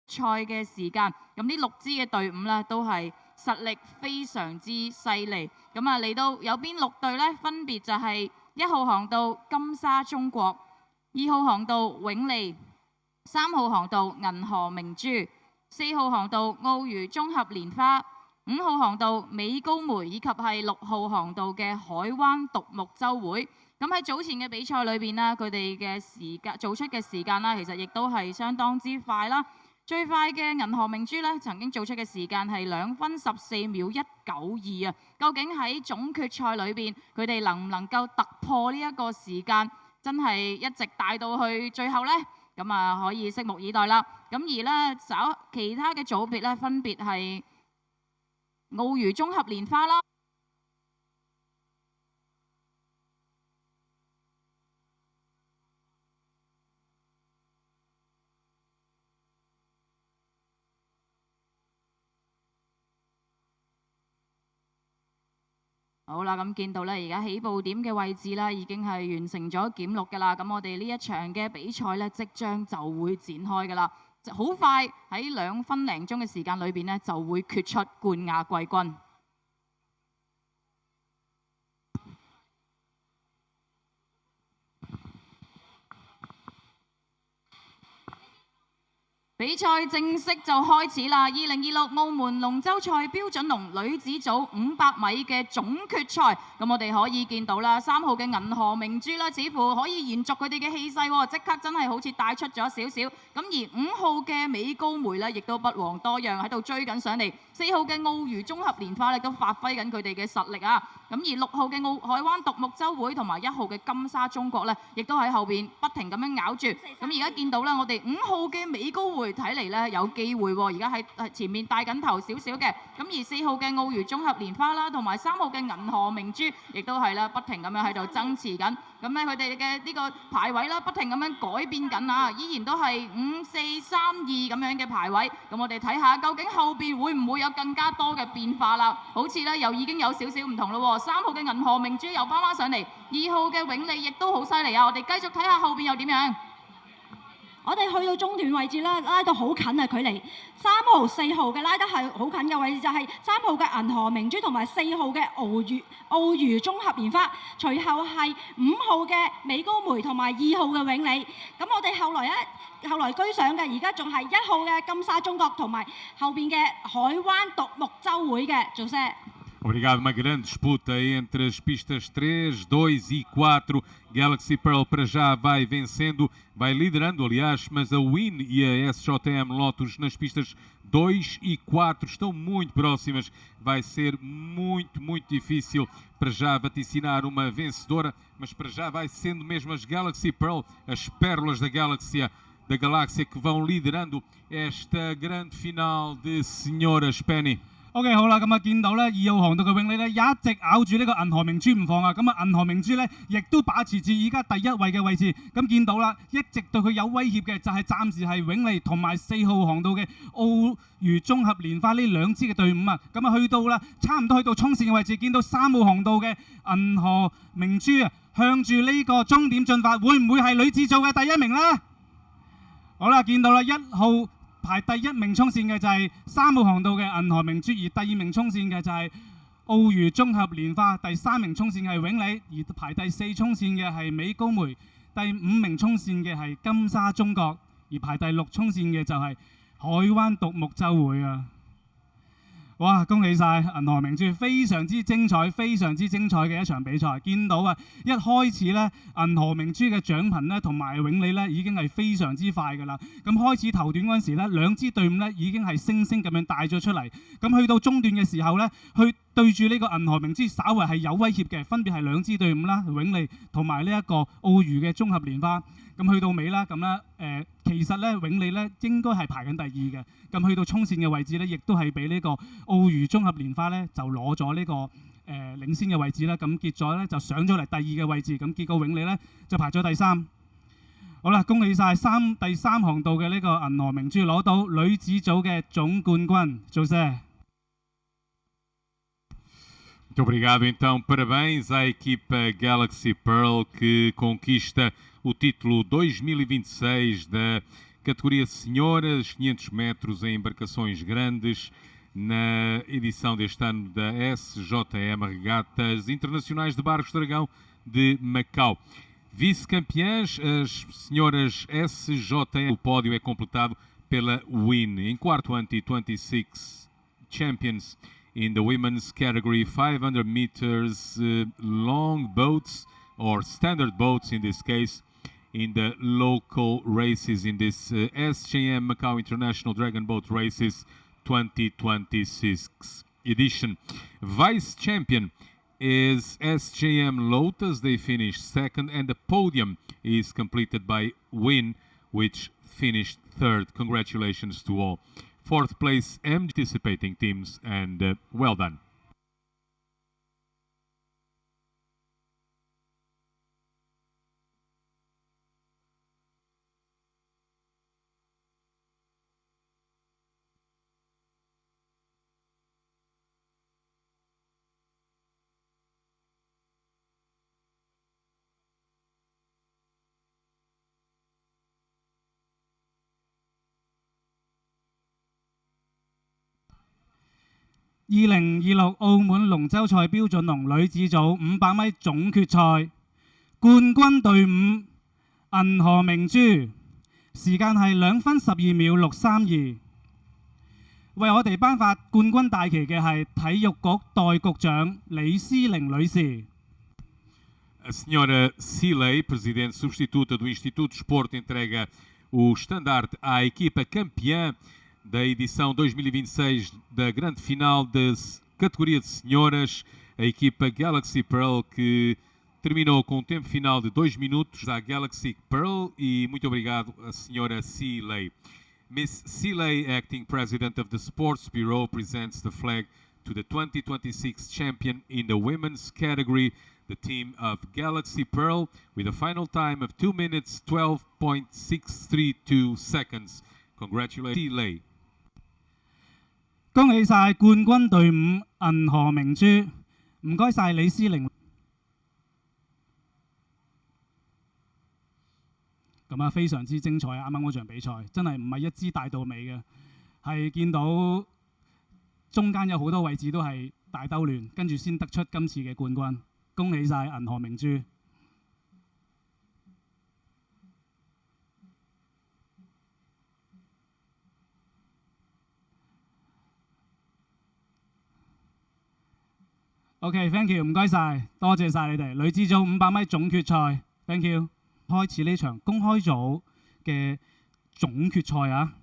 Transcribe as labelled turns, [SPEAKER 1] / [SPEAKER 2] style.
[SPEAKER 1] 賽嘅時間。咁呢6支嘅隊伍呢，都係實力非常之犀利。咁啊嚟到有邊6隊呢？分別就係1號航道金沙中國、2號航道永利、3號航道銀河明珠、4號航道澳娛綜合蓮花、5號航道美高梅以及係6號航道嘅海灣獨木舟會。咁喺早前嘅比賽裏邊呢，佢哋嘅時間做出嘅時間啦，其實亦都係相當之快啦。最快嘅銀河明珠呢，曾經做出嘅時間係2分14秒192啊！究竟喺總決賽裏邊，佢哋能唔能夠突破呢一個時間，真係一直帶到去最後呢？咁啊，可以拭目以待啦。咁而呢，其他嘅組別呢，分別係澳娛綜合蓮花啦。好啦，咁見到咧，而家起步點嘅位置啦，已經係完成咗檢錄㗎啦。咁我哋呢一場嘅比賽咧，即將就會展開㗎啦。好快喺2分零鐘嘅時間裏邊呢，就會決出冠亞季軍。比賽正式就開始啦！2026澳門龍舟賽標準龍女子組500米嘅總決賽，咁我哋可以見到啦，3號嘅銀河明珠啦，似乎可以延續佢哋嘅氣勢喎，即刻真係好似帶出咗少少。咁而5號嘅美高梅呢，亦都不遑多讓喺度追緊上嚟。4號嘅澳娛綜合蓮花亦都發揮緊佢哋嘅實力啊！咁而6號嘅海灣獨木舟會同埋1號嘅金沙中國呢，亦都喺後邊不停咁樣咬住。咁而家見到啦，我哋5號嘅美高梅睇嚟呢有機會喎，而家喺前面帶緊頭少少嘅。咁而4號嘅澳娛綜合蓮花啦，同埋3號嘅銀河明珠，亦都係啦，不停咁樣喺度爭持緊。咁咧佢哋嘅呢個排位啦，不停咁樣改變緊啊，依然都係5、4、3、2咁樣嘅排位。咁我哋睇下究竟後邊會唔會有更加多嘅變化啦？好似咧又已經有少少唔同咯喎。3號嘅銀河明珠又翻上嚟，2號嘅永利亦都好犀利啊！我哋繼續睇下後邊又點樣。
[SPEAKER 2] 我哋去到中段位置啦，拉到好近啊距離3號、4號嘅拉得係好近嘅位置，就係3號嘅銀河明珠同埋4號嘅澳娛綜合蓮花，隨後係5號嘅美高梅同埋2號嘅永利。咁我哋後來居上嘅，而家仲係1號嘅金沙中國同埋後邊嘅海灣獨木舟會嘅，做些。
[SPEAKER 3] Obrigado, uma grande disputa entre as pistas 3, 2 e 4. Galaxy Pearl para já vai vencendo, vai liderando, aliás, mas a Win e a SJM Lotus nas pistas 2 e 4 estão muito próximas. Vai ser muito difícil para já vaticinar uma vencedora, mas para já vai sendo mesmo as Galaxy Pearl, as pérolas da galáxia que vão liderando esta grande final de Senhoras Penny.
[SPEAKER 4] OK 好啦，咁啊見到咧2號航道嘅永利咧一直咬住呢個銀河明珠唔放啊，咁啊銀河明珠咧亦都把持住而家第1位嘅位置，咁見到啦，一直對佢有威脅嘅就係暫時係永利同埋4號航道嘅澳娛綜合蓮花呢2支嘅隊伍啊，咁啊去到啦差唔多去到衝線嘅位置，見到3號航道嘅銀河明珠啊向住呢個終點進發，會唔會係女子組嘅第1名呢？好啦，見到啦1號排第1名衝線嘅就係3號航道嘅銀河明珠，而第2名衝線嘅就係澳娛綜合蓮花，第3名衝線係永利，而排第4衝線嘅係美高梅，第5名衝線嘅係金沙中國，而排第6衝線嘅就係海灣獨木舟會啊！哇！恭喜晒銀河明珠，非常之精彩嘅一場比賽。見到啊，一開始咧銀河明珠嘅獎頻咧同埋永利咧已經係非常之快㗎啦。咁開始頭段嗰陣時咧，兩支隊伍咧已經係星咁樣帶咗出嚟。咁去到中段嘅時候咧，去對住呢個銀河明珠稍為係有威脅嘅，分別係兩支隊伍啦，永利同埋呢一個澳娛嘅綜合蓮花。咁去到尾啦，咁咧其實咧永利咧應該係排緊第2嘅。咁去到衝線嘅位置咧，亦都係俾呢個澳娛綜合蓮花咧就攞咗呢個領先嘅位置啦。咁結咗咧就上咗嚟第2嘅位置。咁結果永利咧就排咗第3。好啦，恭喜晒第3航道嘅呢個銀河明珠攞到女子組嘅總冠軍，做些。
[SPEAKER 3] Muito obrigado, então, parabéns à equipa Galaxy Pearl que conquista o título 2026 da Categoria Senhoras, 500 metros em embarcações grandes, na edição deste ano da SJM Regatas Internacionais de Barcos Dragão de Macau. Vice-campeãs, as senhoras SJM. O pódio é completado pela WIN. Em quarto, Anti-26 Champions in the women's category, 500 meters long boats or standard boats in this case, in the local races in this SJM Macau International Dragon Boat Races 2026 edition. Vice champion is SJM Lotus. They finished second, and the podium is completed by WIN, which finished third. Congratulations to all. Fourth place, participating teams, and well done.2026
[SPEAKER 4] 澳門龍舟賽標準龍女子組500米總決賽，冠軍隊伍銀河明珠，時間係2分12秒632。為我哋頒發冠軍大旗嘅係體育局代局長李思玲女士。
[SPEAKER 3] A senhora Cilei, presidente substituta do Instituto de Desporto, entrega o estandarte à equipa campeã da edição 2026 da grande final da categoria de senhoras, a equipa Galaxy Pearl, que terminou com um tempo final de 2 minutos à Galaxy Pearl, e muito obrigado a senhora Cilei. Miss Cilei, acting president of the Sports Bureau, presents the flag to the 2026 champion in the women's category, the team of Galaxy Pearl, with a final time of 2 minutes 12.632 seconds. Congratulations, Cilei.
[SPEAKER 4] 恭喜晒冠軍隊伍銀河明珠，唔該晒李思玲。咁啊，非常之精彩啊！啱啱嗰場比賽真係唔係一支帶到尾嘅，係見到中間有好多位置都係大兜亂，跟住先得出今次嘅冠軍。恭喜晒銀河明珠！OK，thank you， 唔該晒，多謝晒你哋。女子組500米總決賽 ，thank you。開始呢場公開組嘅總決賽啊！